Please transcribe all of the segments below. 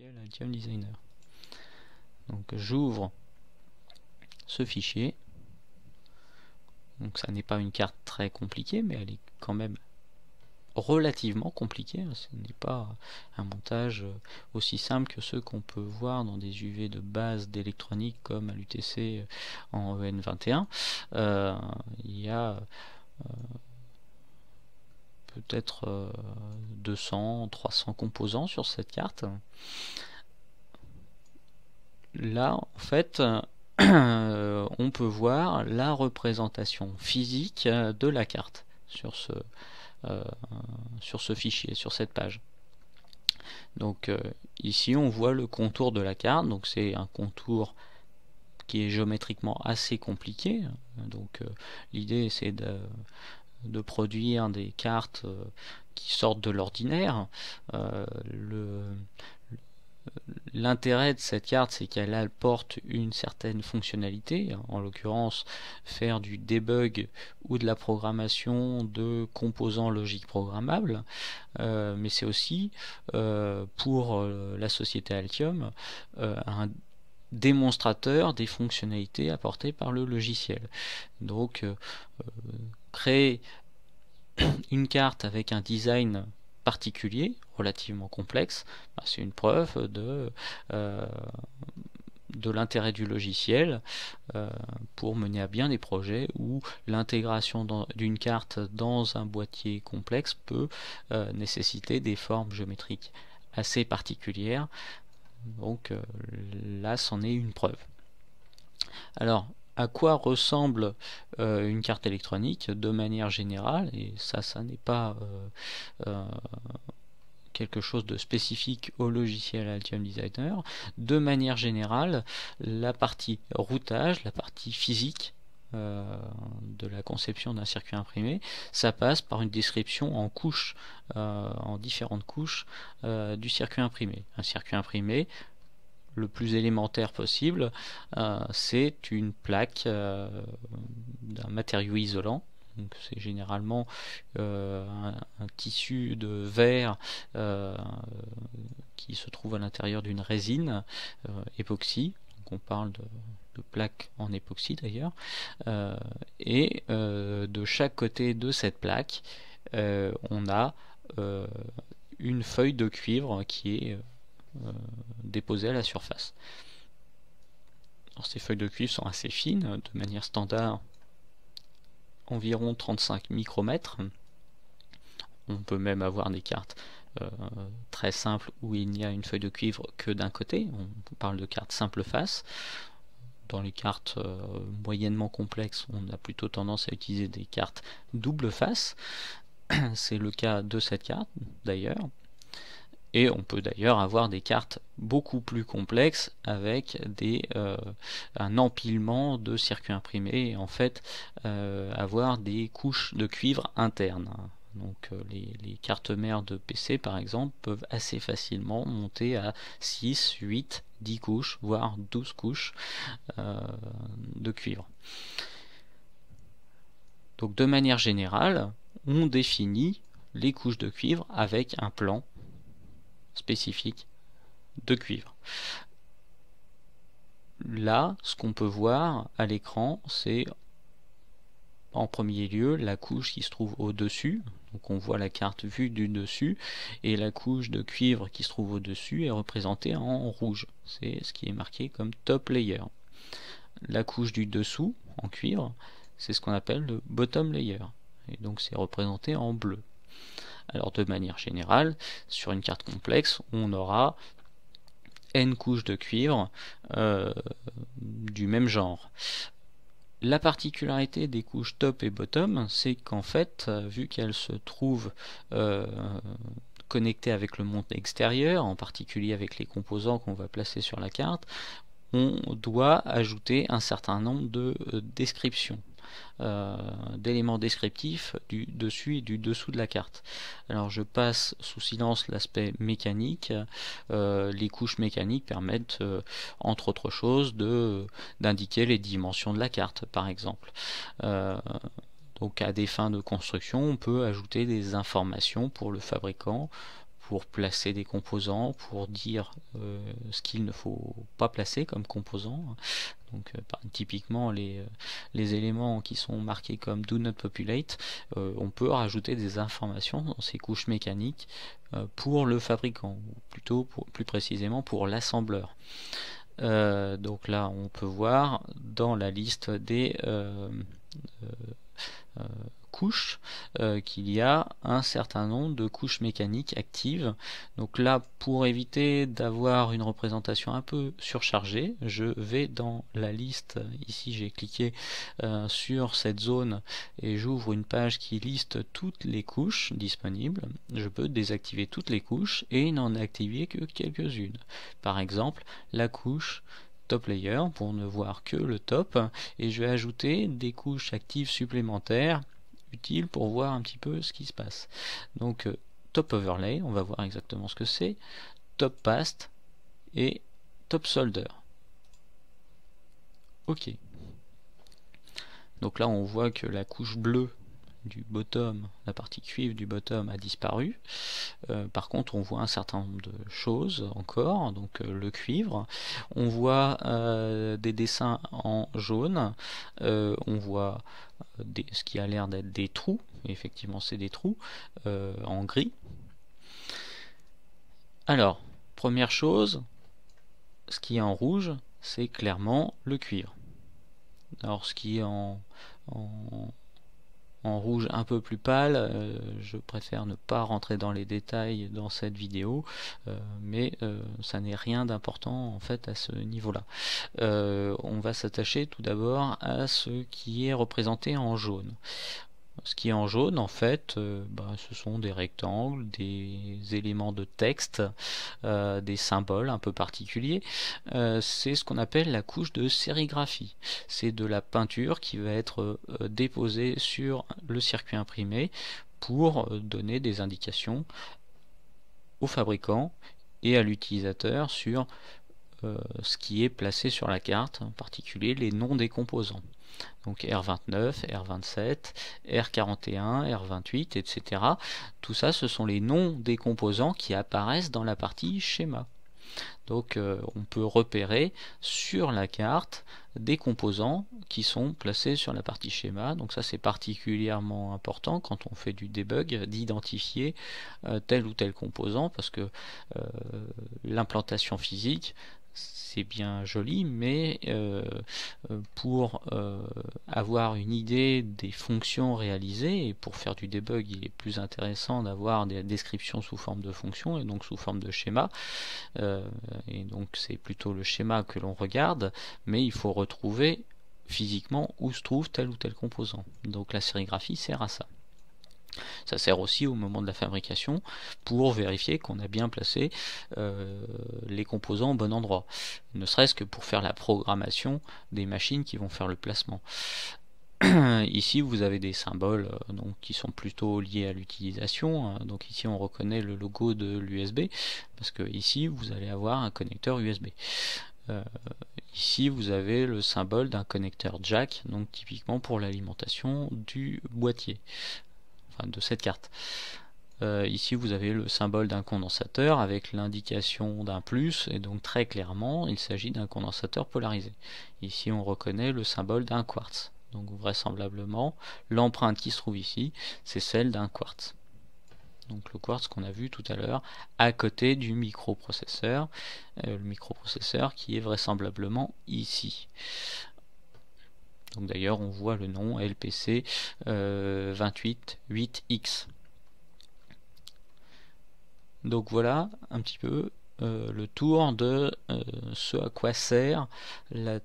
logiciel Altium Designer. Donc j'ouvre ce fichier. Donc ça n'est pas une carte très compliquée, mais elle est quand même relativement compliquée. Ce n'est pas un montage aussi simple que ceux qu'on peut voir dans des UV de base d'électronique comme à l'UTC en EN21. Il y a peut-être 200, 300 composants sur cette carte. Là, en fait, on peut voir la représentation physique de la carte sur ce fichier, sur cette page. Donc ici, on voit le contour de la carte. Donc c'est un contour qui est géométriquement assez compliqué. Donc l'idée, c'est de produire des cartes qui sortent de l'ordinaire. L'intérêt de cette carte, c'est qu'elle apporte une certaine fonctionnalité, en l'occurrence faire du debug ou de la programmation de composants logiques programmables, mais c'est aussi pour la société Altium un démonstrateur des fonctionnalités apportées par le logiciel. Donc créer une carte avec un design particulier, relativement complexe, c'est une preuve de l'intérêt du logiciel pour mener à bien des projets où l'intégration d'une carte dans un boîtier complexe peut nécessiter des formes géométriques assez particulières. Donc là, c'en est une preuve. Alors, à quoi ressemble une carte électronique de manière générale, et ça n'est pas quelque chose de spécifique au logiciel Altium Designer. De manière générale, la partie routage, la partie physique de la conception d'un circuit imprimé, ça passe par une description en couches, en différentes couches du circuit imprimé. Un circuit imprimé, le plus élémentaire possible, c'est une plaque d'un matériau isolant. Donc c'est généralement un tissu de verre qui se trouve à l'intérieur d'une résine époxy. Donc on parle de plaques en époxy d'ailleurs. Et de chaque côté de cette plaque, on a une feuille de cuivre qui est déposée à la surface. Alors, ces feuilles de cuivre sont assez fines, de manière standard environ 35 micromètres. On peut même avoir des cartes très simples où il n'y a une feuille de cuivre que d'un côté. On parle de cartes simple face. Dans les cartes moyennement complexes, on a plutôt tendance à utiliser des cartes double face. C'est le cas de cette carte d'ailleurs. Et on peut d'ailleurs avoir des cartes beaucoup plus complexes avec un empilement de circuits imprimés et en fait avoir des couches de cuivre internes. Donc les cartes mères de PC par exemple peuvent assez facilement monter à 6, 8, 10 couches, voire 12 couches de cuivre. Donc de manière générale, on définit les couches de cuivre avec un plan spécifique de cuivre. Là, ce qu'on peut voir à l'écran, c'est en premier lieu la couche qui se trouve au-dessus. Donc on voit la carte vue du dessus et la couche de cuivre qui se trouve au-dessus est représentée en rouge. C'est ce qui est marqué comme top layer. La couche du dessous en cuivre, c'est ce qu'on appelle le bottom layer. Et donc c'est représenté en bleu. Alors de manière générale, sur une carte complexe, on aura n couches de cuivre du même genre. La particularité des couches top et bottom, c'est qu'en fait, vu qu'elles se trouvent connectées avec le monde extérieur, en particulier avec les composants qu'on va placer sur la carte, on doit ajouter un certain nombre de descriptions. D'éléments descriptifs du dessus et du dessous de la carte. Alors je passe sous silence l'aspect mécanique. Les couches mécaniques permettent entre autres choses d'indiquer les dimensions de la carte par exemple. Donc à des fins de construction on peut ajouter des informations pour le fabricant pour placer des composants, pour dire ce qu'il ne faut pas placer comme composants. Donc typiquement les éléments qui sont marqués comme Do Not Populate, on peut rajouter des informations dans ces couches mécaniques pour le fabricant, ou plutôt plus précisément pour l'assembleur. Donc là on peut voir dans la liste des couches qu'il y a un certain nombre de couches mécaniques actives. Donc là, pour éviter d'avoir une représentation un peu surchargée, je vais dans la liste, ici j'ai cliqué sur cette zone et j'ouvre une page qui liste toutes les couches disponibles. Je peux désactiver toutes les couches et n'en activer que quelques-unes. Par exemple, la couche top layer pour ne voir que le top, et je vais ajouter des couches actives supplémentaires utiles pour voir un petit peu ce qui se passe. Donc top overlay, on va voir exactement ce que c'est, top past et top solder. Ok. Donc là on voit que la couche bleue du bottom, la partie cuivre du bottom a disparu. Par contre on voit un certain nombre de choses encore, donc le cuivre, on voit des dessins en jaune, on voit ce qui a l'air d'être des trous, effectivement c'est des trous, en gris. Alors, première chose, ce qui est en rouge, c'est clairement le cuivre. Alors ce qui est en rouge un peu plus pâle, je préfère ne pas rentrer dans les détails dans cette vidéo, mais ça n'est rien d'important en fait à ce niveau là. On va s'attacher tout d'abord à ce qui est représenté en jaune. Ce qui est en jaune, en fait, ce sont des rectangles, des éléments de texte, des symboles un peu particuliers. C'est ce qu'on appelle la couche de sérigraphie. C'est de la peinture qui va être déposée sur le circuit imprimé pour donner des indications au fabricant et à l'utilisateur sur ce qui est placé sur la carte, en particulier les noms des composants. Donc R29, R27, R41, R28, etc. Tout ça, ce sont les noms des composants qui apparaissent dans la partie schéma. Donc on peut repérer sur la carte des composants qui sont placés sur la partie schéma. Donc ça c'est particulièrement important quand on fait du debug, d'identifier tel ou tel composant, parce que l'implantation physique c'est bien joli, mais pour avoir une idée des fonctions réalisées, et pour faire du debug il est plus intéressant d'avoir des descriptions sous forme de fonctions et donc sous forme de schéma, et donc c'est plutôt le schéma que l'on regarde, mais il faut retrouver physiquement où se trouve tel ou tel composant. Donc la sérigraphie sert à ça. Ça sert aussi au moment de la fabrication pour vérifier qu'on a bien placé les composants au bon endroit, ne serait-ce que pour faire la programmation des machines qui vont faire le placement. Ici vous avez des symboles donc, qui sont plutôt liés à l'utilisation, donc ici on reconnaît le logo de l'USB, parce que ici vous allez avoir un connecteur USB. Ici vous avez le symbole d'un connecteur jack, donc typiquement pour l'alimentation du boîtier, de cette carte. Ici vous avez le symbole d'un condensateur avec l'indication d'un plus, et donc très clairement il s'agit d'un condensateur polarisé. Ici on reconnaît le symbole d'un quartz, donc vraisemblablement l'empreinte qui se trouve ici c'est celle d'un quartz. Donc le quartz qu'on a vu tout à l'heure à côté du microprocesseur, le microprocesseur qui est vraisemblablement ici. Donc d'ailleurs on voit le nom LPC 288X. Donc voilà un petit peu le tour de ce à quoi sert la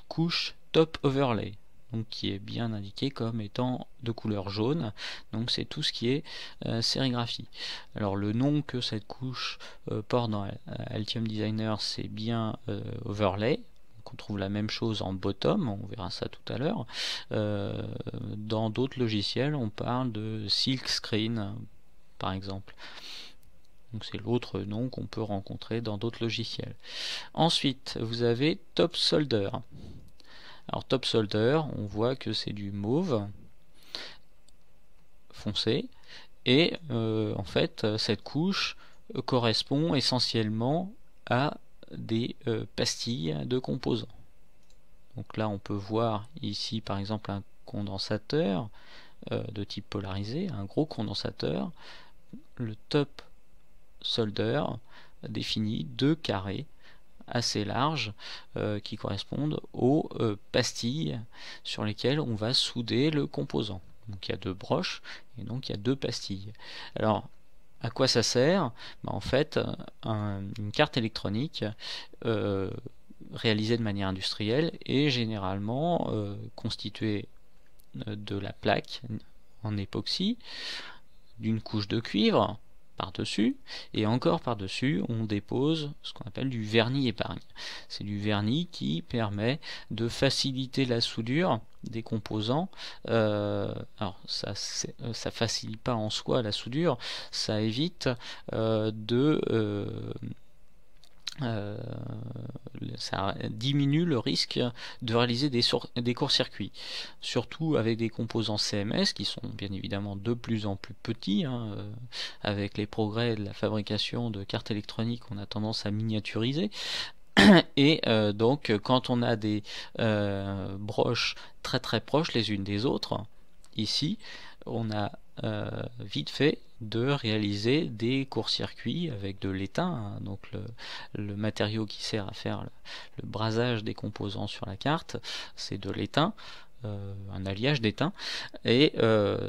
couche top overlay, donc qui est bien indiqué comme étant de couleur jaune. Donc c'est tout ce qui est sérigraphie. Alors le nom que cette couche porte dans Altium Designer, c'est bien overlay. On trouve la même chose en bottom, on verra ça tout à l'heure. Dans d'autres logiciels on parle de silk screen par exemple. Donc c'est l'autre nom qu'on peut rencontrer dans d'autres logiciels. Ensuite vous avez top solder. Alors top solder, on voit que c'est du mauve foncé, et en fait cette couche correspond essentiellement à des pastilles de composants. Donc là on peut voir ici par exemple un condensateur de type polarisé, un gros condensateur. Le top solder définit deux carrés assez larges qui correspondent aux pastilles sur lesquelles on va souder le composant. Donc il y a deux broches et donc il y a deux pastilles. Alors à quoi ça sert? En fait, une carte électronique réalisée de manière industrielle est généralement constituée de la plaque en époxy, d'une couche de cuivre par-dessus, et encore par-dessus on dépose ce qu'on appelle du vernis épargne. C'est du vernis qui permet de faciliter la soudure des composants. Alors ça facilite pas en soi la soudure, ça évite ça diminue le risque de réaliser des courts-circuits, surtout avec des composants CMS qui sont bien évidemment de plus en plus petits. Avec les progrès de la fabrication de cartes électroniques, on a tendance à miniaturiser. Et donc quand on a des broches très très proches les unes des autres, ici on a vite fait de réaliser des courts-circuits avec de l'étain, donc le matériau qui sert à faire le brasage des composants sur la carte, c'est de l'étain, un alliage d'étain, et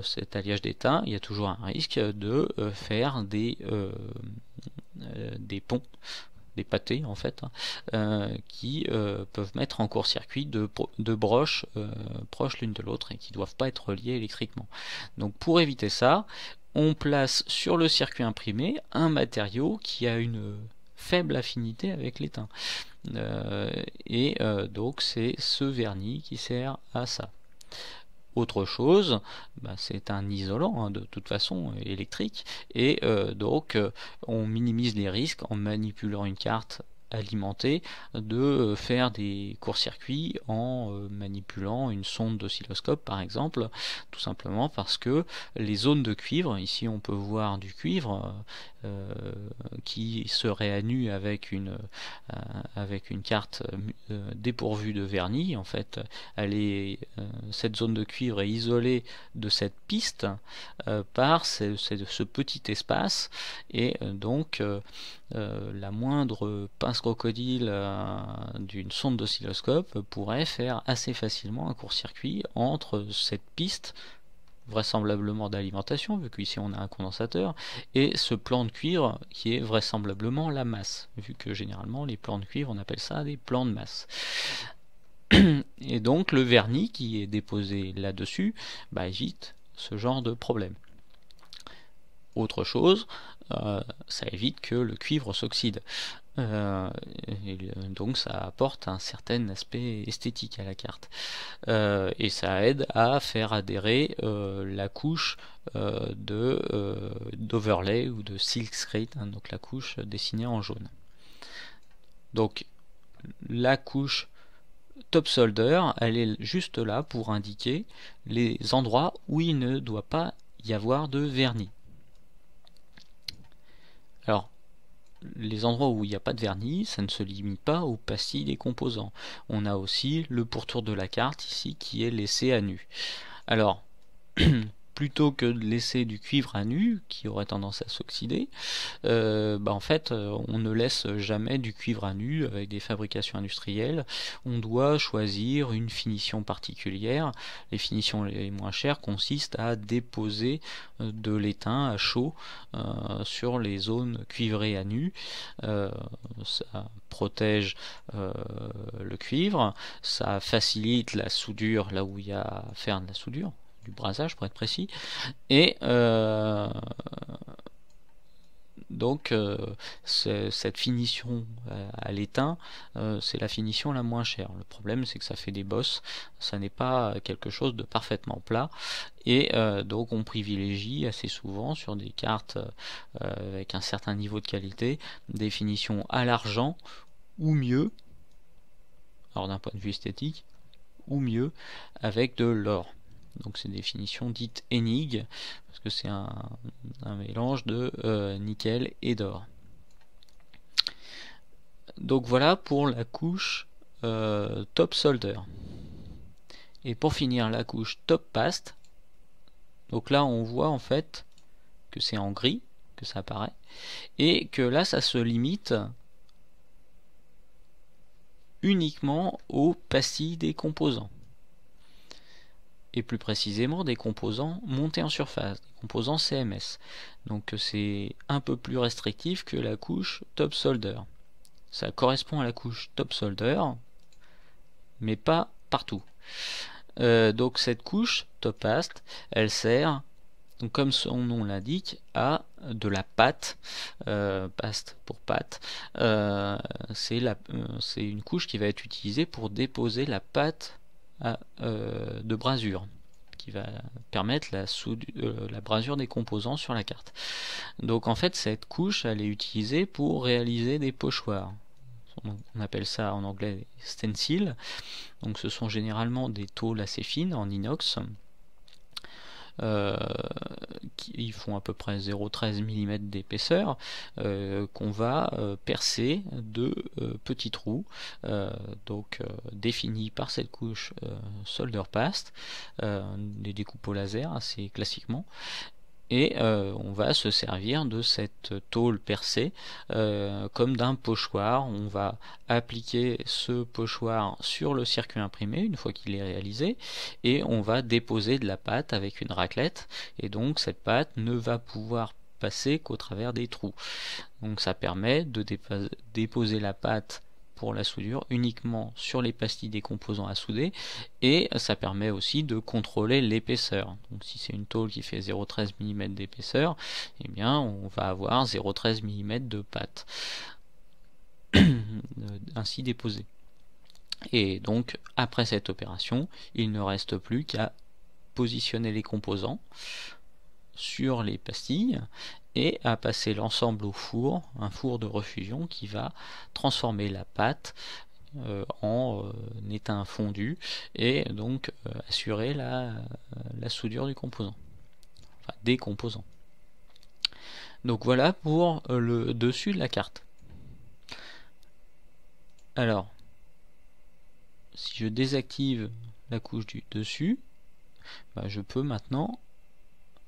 cet alliage d'étain, il y a toujours un risque de faire des ponts, des pâtés en fait, qui peuvent mettre en court-circuit de broches proches l'une de l'autre et qui ne doivent pas être reliées électriquement. Donc pour éviter ça, on place sur le circuit imprimé un matériau qui a une faible affinité avec l'étain. Donc c'est ce vernis qui sert à ça. Autre chose, c'est un isolant de toute façon électrique, et donc on minimise les risques en manipulant une carte alimentée de faire des courts-circuits en manipulant une sonde d'oscilloscope par exemple, tout simplement parce que les zones de cuivre, ici on peut voir du cuivre qui serait à nu avec une carte dépourvue de vernis. En fait, cette zone de cuivre est isolée de cette piste par ce petit espace, et donc la moindre pince crocodile d'une sonde d'oscilloscope pourrait faire assez facilement un court-circuit entre cette piste vraisemblablement d'alimentation, vu qu'ici on a un condensateur, et ce plan de cuivre qui est vraisemblablement la masse, vu que généralement les plans de cuivre on appelle ça des plans de masse. Et donc le vernis qui est déposé là-dessus évite ce genre de problème. Autre chose, ça évite que le cuivre s'oxyde. Donc ça apporte un certain aspect esthétique à la carte. Et ça aide à faire adhérer la couche d'overlay ou de silk screen, donc la couche dessinée en jaune. Donc la couche top solder, elle est juste là pour indiquer les endroits où il ne doit pas y avoir de vernis. Alors, les endroits où il n'y a pas de vernis, ça ne se limite pas aux pastilles des composants. On a aussi le pourtour de la carte ici qui est laissé à nu. Alors, plutôt que de laisser du cuivre à nu, qui aurait tendance à s'oxyder, en fait, on ne laisse jamais du cuivre à nu avec des fabrications industrielles. On doit choisir une finition particulière. Les finitions les moins chères consistent à déposer de l'étain à chaud sur les zones cuivrées à nu. Ça protège le cuivre, ça facilite la soudure là où il y a à faire de la soudure, du brasage pour être précis, et donc cette finition à l'étain, c'est la finition la moins chère. Le problème c'est que ça fait des bosses, ça n'est pas quelque chose de parfaitement plat, et donc on privilégie assez souvent sur des cartes avec un certain niveau de qualité des finitions à l'argent, ou mieux, alors d'un point de vue esthétique, ou mieux avec de l'or. Donc c'est une définition dite énigme, parce que c'est un mélange de nickel et d'or. Donc voilà pour la couche top solder. Et pour finir, la couche top paste. Donc là on voit en fait que c'est en gris que ça apparaît, et que là ça se limite uniquement aux pastilles des composants, et plus précisément des composants montés en surface, des composants CMS. Donc c'est un peu plus restrictif que la couche top solder. Ça correspond à la couche top solder, mais pas partout. Donc cette couche top paste, elle sert, donc comme son nom l'indique, à de la pâte, paste pour pâte. C'est une couche qui va être utilisée pour déposer la pâte de brasure, qui va permettre la brasure des composants sur la carte. Donc en fait cette couche elle est utilisée pour réaliser des pochoirs. On appelle ça en anglais stencils. Donc ce sont généralement des tôles assez fines en inox, qui font à peu près 0,13 mm d'épaisseur, qu'on va percer de petits trous, définis par cette couche solder paste, des découpes au laser assez classiquement. Et on va se servir de cette tôle percée comme d'un pochoir. On va appliquer ce pochoir sur le circuit imprimé une fois qu'il est réalisé, et on va déposer de la pâte avec une raclette, et donc cette pâte ne va pouvoir passer qu'au travers des trous. Donc ça permet de déposer la pâte pour la soudure uniquement sur les pastilles des composants à souder, et ça permet aussi de contrôler l'épaisseur. Donc si c'est une tôle qui fait 0,13 mm d'épaisseur, eh bien on va avoir 0,13 mm de pâte ainsi déposée. Et donc après cette opération, il ne reste plus qu'à positionner les composants sur les pastilles et à passer l'ensemble au four, un four de refusion qui va transformer la pâte en étain fondu, et donc assurer la soudure du composant, enfin des composants. Donc voilà pour le dessus de la carte. Alors si je désactive la couche du dessus, je peux maintenant,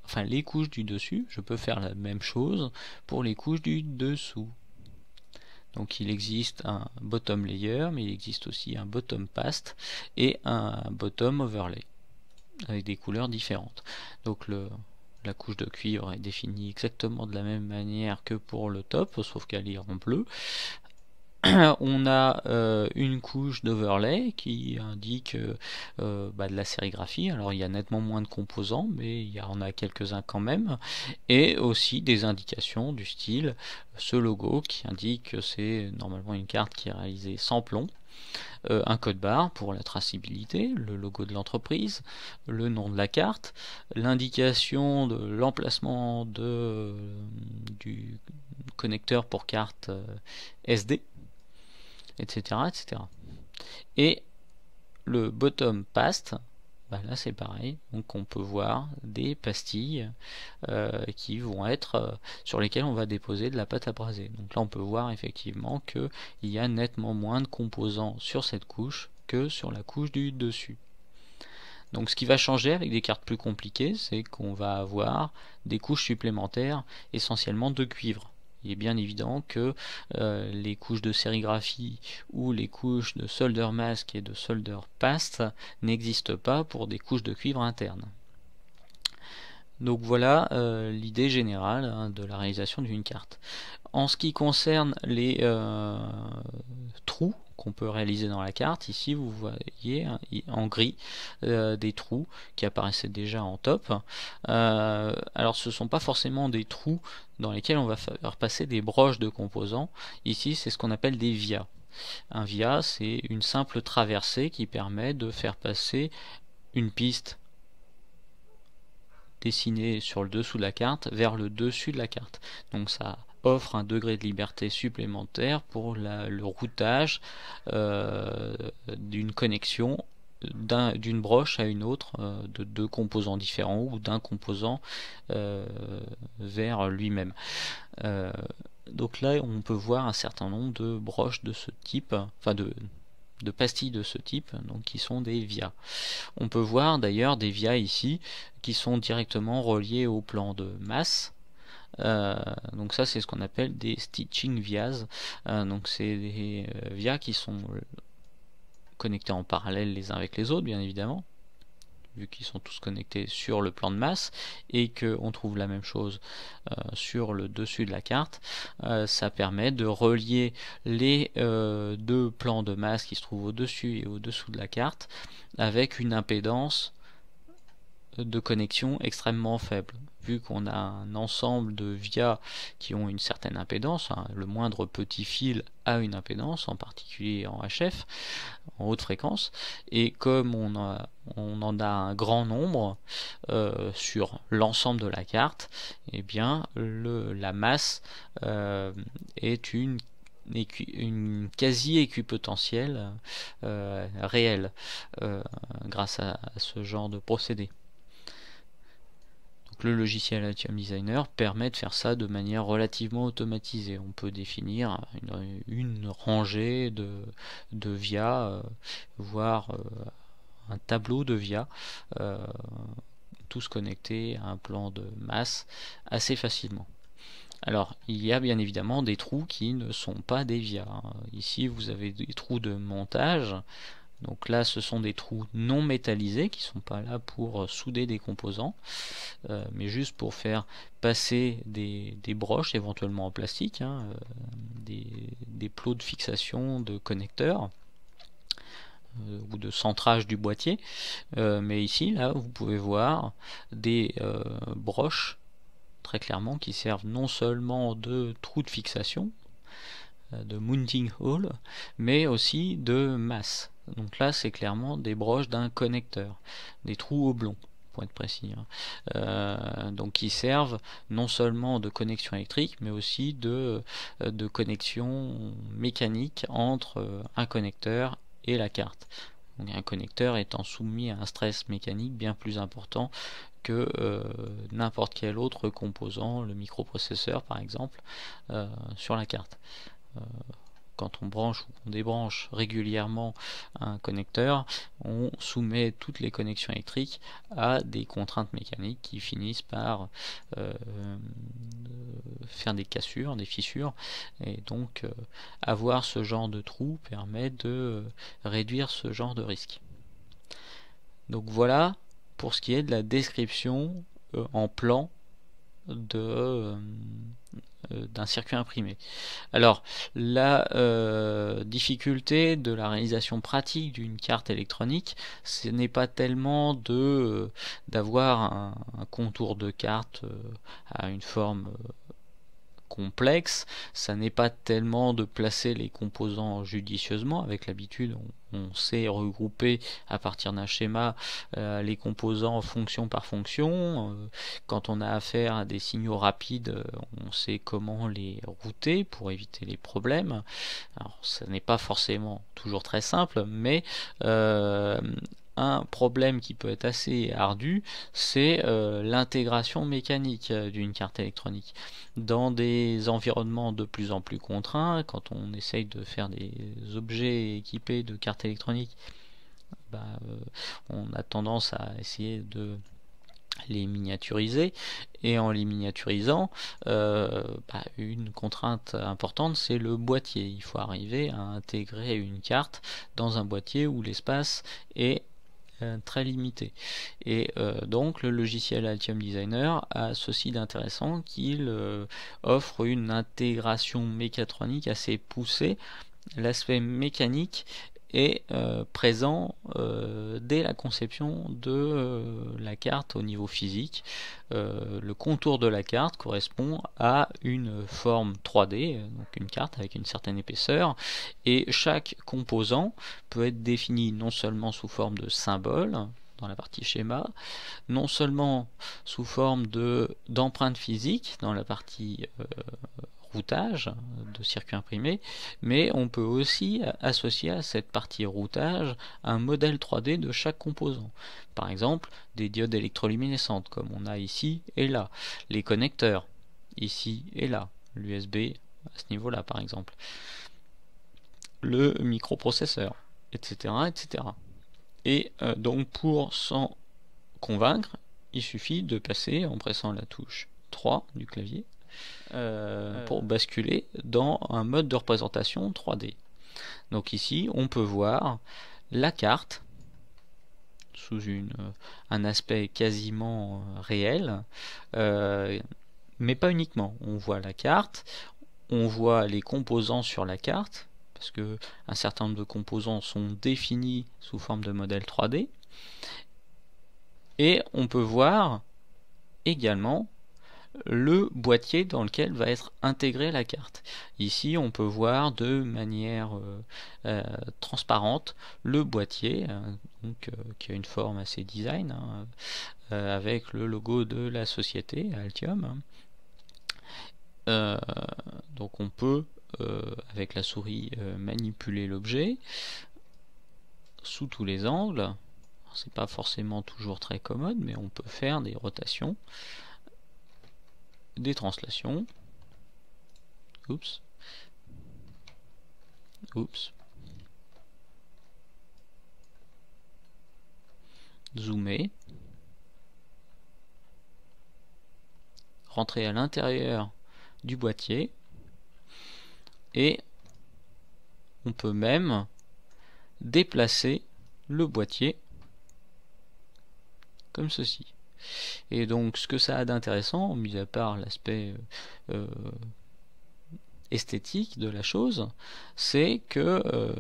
enfin les couches du dessus, je peux faire la même chose pour les couches du dessous. Donc il existe un bottom layer, mais il existe aussi un bottom paste et un bottom overlay avec des couleurs différentes. Donc la couche de cuivre est définie exactement de la même manière que pour le top, sauf qu'elle est en bleu. On a une couche d'overlay qui indique de la sérigraphie. Alors il y a nettement moins de composants, mais il y en a quelques-uns quand même, et aussi des indications du style ce logo qui indique que c'est normalement une carte qui est réalisée sans plomb, un code barre pour la traçabilité, le logo de l'entreprise, le nom de la carte, l'indication de l'emplacement du connecteur pour carte SD, etc., etc. Et le bottom paste, là c'est pareil, donc on peut voir des pastilles qui vont être sur lesquelles on va déposer de la pâte à braser. Donc là on peut voir effectivement qu'il y a nettement moins de composants sur cette couche que sur la couche du dessus. Donc ce qui va changer avec des cartes plus compliquées, c'est qu'on va avoir des couches supplémentaires essentiellement de cuivre. Il est bien évident que les couches de sérigraphie ou les couches de solder mask et de solder paste n'existent pas pour des couches de cuivre internes. Donc voilà l'idée générale de la réalisation d'une carte. En ce qui concerne les trous qu'on peut réaliser dans la carte, ici vous voyez en gris des trous qui apparaissaient déjà en top. Alors ce ne sont pas forcément des trous dans lesquels on va faire passer des broches de composants. Ici c'est ce qu'on appelle des vias. Un via, c'est une simple traversée qui permet de faire passer une piste dessinée sur le dessous de la carte vers le dessus de la carte. Donc ça offre un degré de liberté supplémentaire pour le routage d'une connexion d'une broche à une autre, de deux composants différents ou d'un composant vers lui-même. Donc là, on peut voir un certain nombre de broches de ce type, enfin de pastilles de ce type, donc qui sont des vias. On peut voir d'ailleurs des vias ici qui sont directement reliés au plan de masse. Donc ça, c'est ce qu'on appelle des stitching vias. Donc c'est des vias qui sont connectés en parallèle les uns avec les autres, bien évidemment, vu qu'ils sont tous connectés sur le plan de masse, et qu'on trouve la même chose sur le dessus de la carte. Ça permet de relier les deux plans de masse qui se trouvent au-dessus et au-dessous de la carte avec une impédance de connexion extrêmement faible. Vu qu'on a un ensemble de vias qui ont une certaine impédance, hein, le moindre petit fil a une impédance, en particulier en HF, en haute fréquence, et comme on en a un grand nombre sur l'ensemble de la carte, eh bien la masse est une quasi-équipotentielle réelle grâce à ce genre de procédé. Le logiciel Altium Designer permet de faire ça de manière relativement automatisée. On peut définir une rangée de vias, voire un tableau de vias, tous connectés à un plan de masse assez facilement. Alors, il y a bien évidemment des trous qui ne sont pas des vias. Ici, vous avez des trous de montage. Donc là, ce sont des trous non métallisés qui ne sont pas là pour souder des composants, mais juste pour faire passer des broches, éventuellement en plastique, hein, des plots de fixation de connecteurs ou de centrage du boîtier. Mais ici, là, vous pouvez voir des broches très clairement qui servent non seulement de trous de fixation, de mounting hole, mais aussi de masse. Donc là, c'est clairement des broches d'un connecteur, des trous oblongs, pour être précis. Donc qui servent non seulement de connexion électrique, mais aussi de connexion mécanique entre un connecteur et la carte. Donc un connecteur étant soumis à un stress mécanique bien plus important que n'importe quel autre composant, le microprocesseur par exemple, sur la carte. Quand on branche ou on débranche régulièrement un connecteur, on soumet toutes les connexions électriques à des contraintes mécaniques qui finissent par faire des cassures, des fissures, et donc avoir ce genre de trou permet de réduire ce genre de risque. Donc voilà pour ce qui est de la description en plan d'un circuit imprimé. Alors, la difficulté de la réalisation pratique d'une carte électronique, ce n'est pas tellement d'avoir un contour de carte à une forme complexe, ça n'est pas tellement de placer les composants judicieusement. Avec l'habitude, on sait regrouper à partir d'un schéma les composants fonction par fonction. Quand on a affaire à des signaux rapides, on sait comment les router pour éviter les problèmes. Alors, ça n'est pas forcément toujours très simple, mais un problème qui peut être assez ardu, c'est l'intégration mécanique d'une carte électronique. Dans des environnements de plus en plus contraints, quand on essaye de faire des objets équipés de cartes électroniques, on a tendance à essayer de les miniaturiser, et en les miniaturisant, une contrainte importante, c'est le boîtier. Il faut arriver à intégrer une carte dans un boîtier où l'espace est très limité. Et donc le logiciel Altium Designer a ceci d'intéressant qu'il offre une intégration mécatronique assez poussée. L'aspect mécanique est présent dès la conception de la carte au niveau physique. Le contour de la carte correspond à une forme 3D, donc une carte avec une certaine épaisseur, et chaque composant peut être défini non seulement sous forme de symboles dans la partie schéma, non seulement sous forme d'empreintes physiques dans la partie routage de circuits imprimés, mais on peut aussi associer à cette partie routage un modèle 3D de chaque composant. Par exemple, des diodes électroluminescentes, comme on a ici et là, les connecteurs, ici et là, l'USB à ce niveau-là par exemple, le microprocesseur, etc. etc. Et donc pour s'en convaincre, il suffit de passer en pressant la touche 3 du clavier pour basculer dans un mode de représentation 3D. Donc ici, on peut voir la carte sous un aspect quasiment réel, mais pas uniquement. On voit la carte, on voit les composants sur la carte, parce que un certain nombre de composants sont définis sous forme de modèle 3D, et on peut voir également le boîtier dans lequel va être intégrée la carte. Ici, on peut voir de manière transparente le boîtier, qui a une forme assez design, avec le logo de la société Altium. Donc on peut, avec la souris, manipuler l'objet sous tous les angles. C'est pas forcément toujours très commode, mais on peut faire des rotations, des translations. Oups. Zoomer. Rentrer à l'intérieur du boîtier. Et on peut même déplacer le boîtier comme ceci. Et donc ce que ça a d'intéressant, mis à part l'aspect esthétique de la chose, c'est que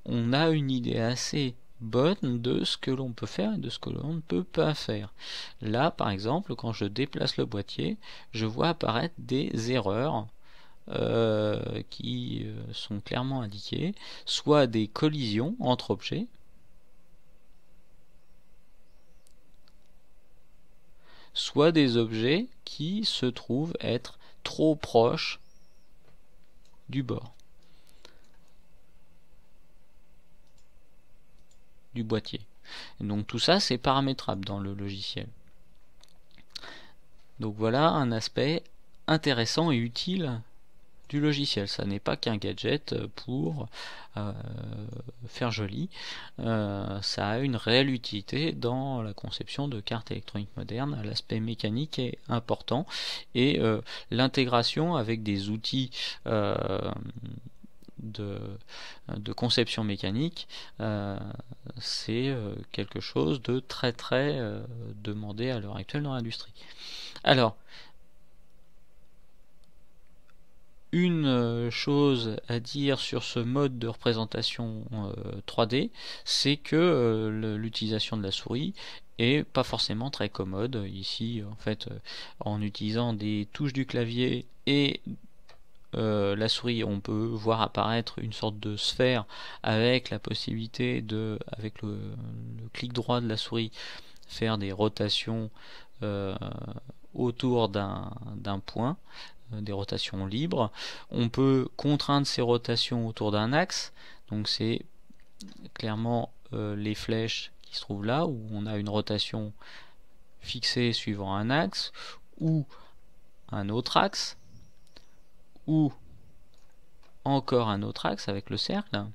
on a une idée assez bonne de ce que l'on peut faire et de ce que l'on ne peut pas faire. Là par exemple, quand je déplace le boîtier, je vois apparaître des erreurs qui sont clairement indiquées, soit des collisions entre objets, soit des objets qui se trouvent être trop proches du bord du boîtier. Et donc tout ça c'est paramétrable dans le logiciel. Donc voilà un aspect intéressant et utile du logiciel. Ça n'est pas qu'un gadget pour faire joli. Ça a une réelle utilité dans la conception de cartes électroniques modernes. L'aspect mécanique est important et l'intégration avec des outils de conception mécanique, c'est quelque chose de très très demandé à l'heure actuelle dans l'industrie. Alors, une chose à dire sur ce mode de représentation 3D, c'est que l'utilisation de la souris est pas forcément très commode. Ici, en fait, en utilisant des touches du clavier et la souris, on peut voir apparaître une sorte de sphère avec la possibilité de, avec le clic droit de la souris, faire des rotations autour d'un point, des rotations libres. On peut contraindre ces rotations autour d'un axe, donc c'est clairement les flèches qui se trouvent là, où on a une rotation fixée suivant un axe, ou un autre axe, ou encore un autre axe avec le cercle.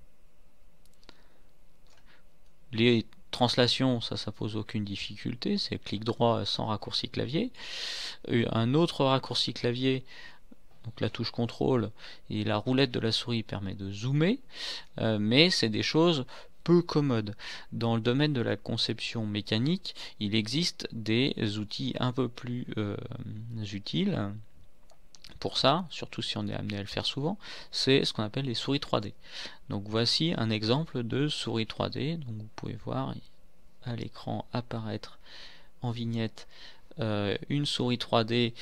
Les translations, ça pose aucune difficulté, c'est clic droit sans raccourci clavier. Un autre raccourci clavier, donc la touche contrôle et la roulette de la souris permet de zoomer, mais c'est des choses peu commodes. Dans le domaine de la conception mécanique, il existe des outils un peu plus utiles pour ça, surtout si on est amené à le faire souvent, c'est ce qu'on appelle les souris 3D. Donc voici un exemple de souris 3D. Donc vous pouvez voir à l'écran apparaître en vignette une souris 3D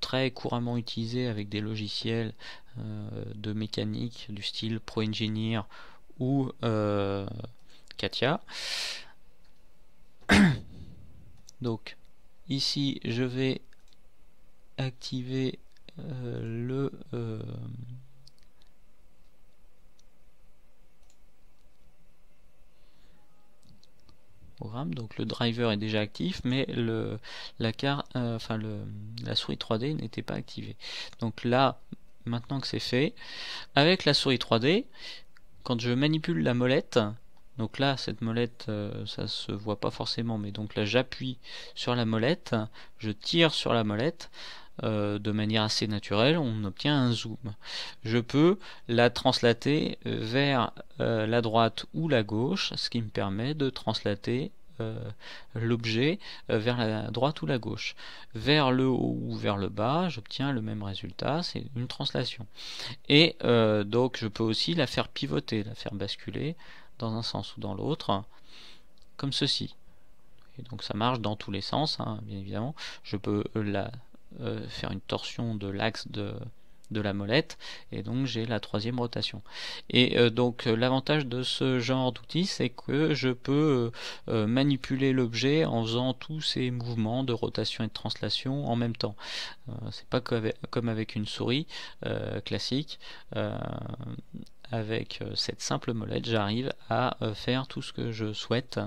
très couramment utilisée avec des logiciels de mécanique du style ProEngineer ou CATIA. Donc ici je vais activer le programme. Donc le driver est déjà actif, mais la souris 3D n'était pas activée. Donc là, maintenant que c'est fait, avec la souris 3D, quand je manipule la molette, donc là cette molette ça se voit pas forcément, mais donc là j'appuie sur la molette, je tire sur la molette de manière assez naturelle, on obtient un zoom. Je peux la translater vers la droite ou la gauche, ce qui me permet de translater l'objet vers la droite ou la gauche. Vers le haut ou vers le bas, j'obtiens le même résultat, c'est une translation. Et donc je peux aussi la faire pivoter, la faire basculer dans un sens ou dans l'autre, comme ceci. Et donc ça marche dans tous les sens, hein, bien évidemment. Je peux faire une torsion de l'axe de la molette, et donc j'ai la troisième rotation. Et donc l'avantage de ce genre d'outil, c'est que je peux manipuler l'objet en faisant tous ces mouvements de rotation et de translation en même temps. C'est pas comme avec une souris classique. Avec cette simple molette, j'arrive à faire tout ce que je souhaite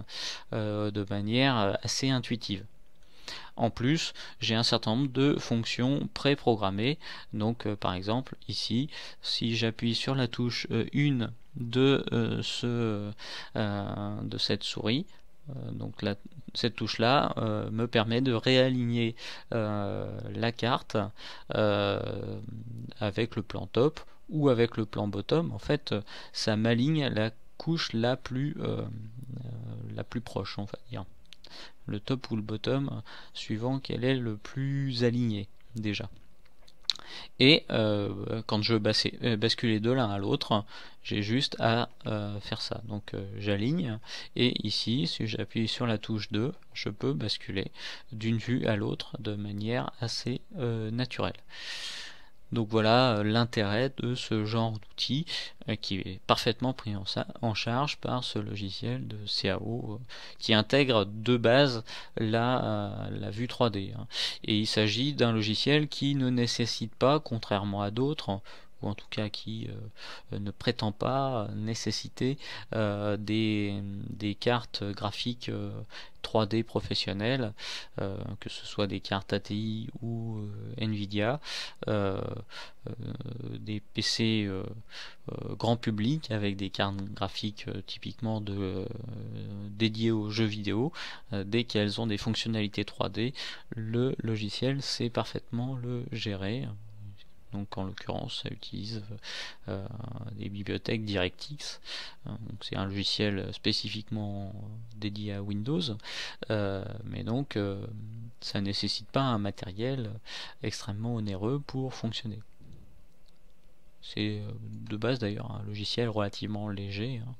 de manière assez intuitive. En plus, j'ai un certain nombre de fonctions préprogrammées. Donc, par exemple, ici, si j'appuie sur la touche 1 de cette souris, donc cette touche là me permet de réaligner la carte avec le plan top ou avec le plan bottom. En fait, ça m'aligne la couche la plus proche, on va dire, le top ou le bottom, suivant quel est le plus aligné déjà. Et quand je veux basculer de l'un à l'autre, j'ai juste à faire ça. Donc j'aligne, et ici, si j'appuie sur la touche 2, je peux basculer d'une vue à l'autre de manière assez naturelle. Donc voilà l'intérêt de ce genre d'outil qui est parfaitement pris en charge par ce logiciel de CAO qui intègre de base la vue 3D. Hein. Et il s'agit d'un logiciel qui ne nécessite pas, contrairement à d'autres, ou en tout cas qui ne prétend pas nécessiter des cartes graphiques 3D professionnelles, que ce soit des cartes ATI ou Nvidia, des PC grand public avec des cartes graphiques typiquement dédiées aux jeux vidéo. Dès qu'elles ont des fonctionnalités 3D, le logiciel sait parfaitement le gérer. Donc en l'occurrence, ça utilise des bibliothèques DirectX. C'est un logiciel spécifiquement dédié à Windows, mais donc ça ne nécessite pas un matériel extrêmement onéreux pour fonctionner. C'est de base d'ailleurs un logiciel relativement léger. Hein.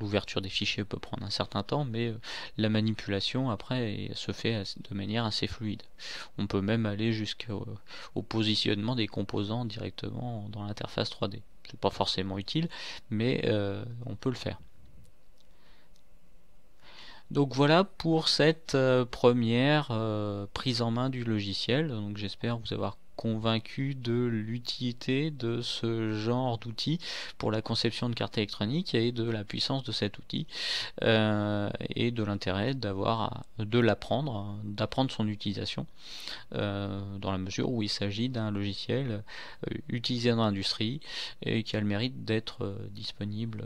L'ouverture des fichiers peut prendre un certain temps, mais la manipulation après se fait de manière assez fluide. On peut même aller jusqu'au positionnement des composants directement dans l'interface 3D. C'est pas forcément utile, mais on peut le faire. Donc voilà pour cette première prise en main du logiciel. Donc j'espère vous avoir convaincu de l'utilité de ce genre d'outil pour la conception de cartes électroniques et de la puissance de cet outil et de l'intérêt d'apprendre son utilisation dans la mesure où il s'agit d'un logiciel utilisé dans l'industrie et qui a le mérite d'être disponible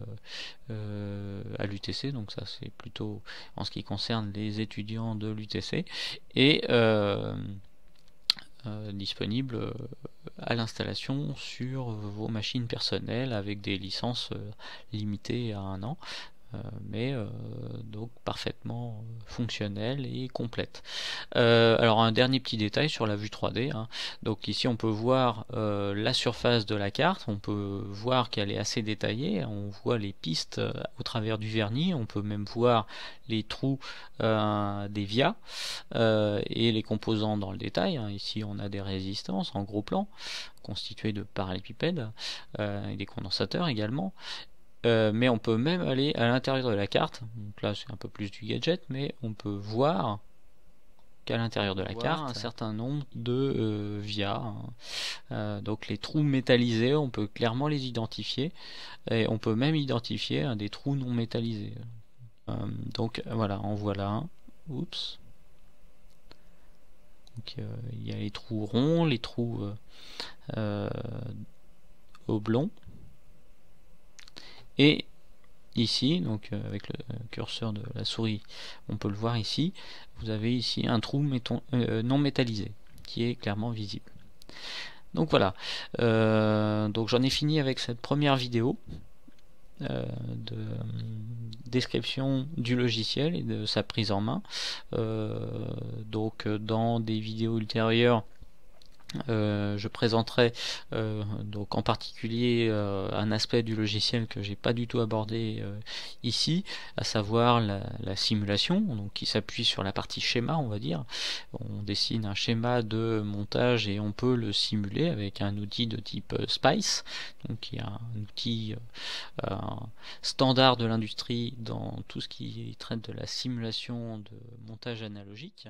à l'UTC. Donc ça c'est plutôt en ce qui concerne les étudiants de l'UTC, et disponible à l'installation sur vos machines personnelles avec des licences limitées à 1 an. Mais donc parfaitement fonctionnelle et complète. Alors un dernier petit détail sur la vue 3D. Hein. Donc ici on peut voir la surface de la carte, on peut voir qu'elle est assez détaillée, on voit les pistes au travers du vernis, on peut même voir les trous des vias et les composants dans le détail. Hein. Ici on a des résistances en gros plan constituées de parallélépipèdes et des condensateurs également. Mais on peut même aller à l'intérieur de la carte. Donc là c'est un peu plus du gadget, mais on peut voir qu'à l'intérieur de la carte, un certain nombre de via. Donc les trous métallisés, on peut clairement les identifier, et on peut même identifier des trous non métallisés. Donc voilà, en voilà un. Oups. Donc il y a les trous ronds, les trous oblongs. Et ici, donc avec le curseur de la souris, on peut le voir ici, vous avez ici un trou non métallisé qui est clairement visible. Donc voilà, donc j'en ai fini avec cette première vidéo de description du logiciel et de sa prise en main. Donc dans des vidéos ultérieures, je présenterai donc en particulier un aspect du logiciel que j'ai pas du tout abordé ici, à savoir la simulation, donc qui s'appuie sur la partie schéma, on va dire. On dessine un schéma de montage et on peut le simuler avec un outil de type Spice, donc qui est un outil standard de l'industrie dans tout ce qui traite de la simulation de montage analogique.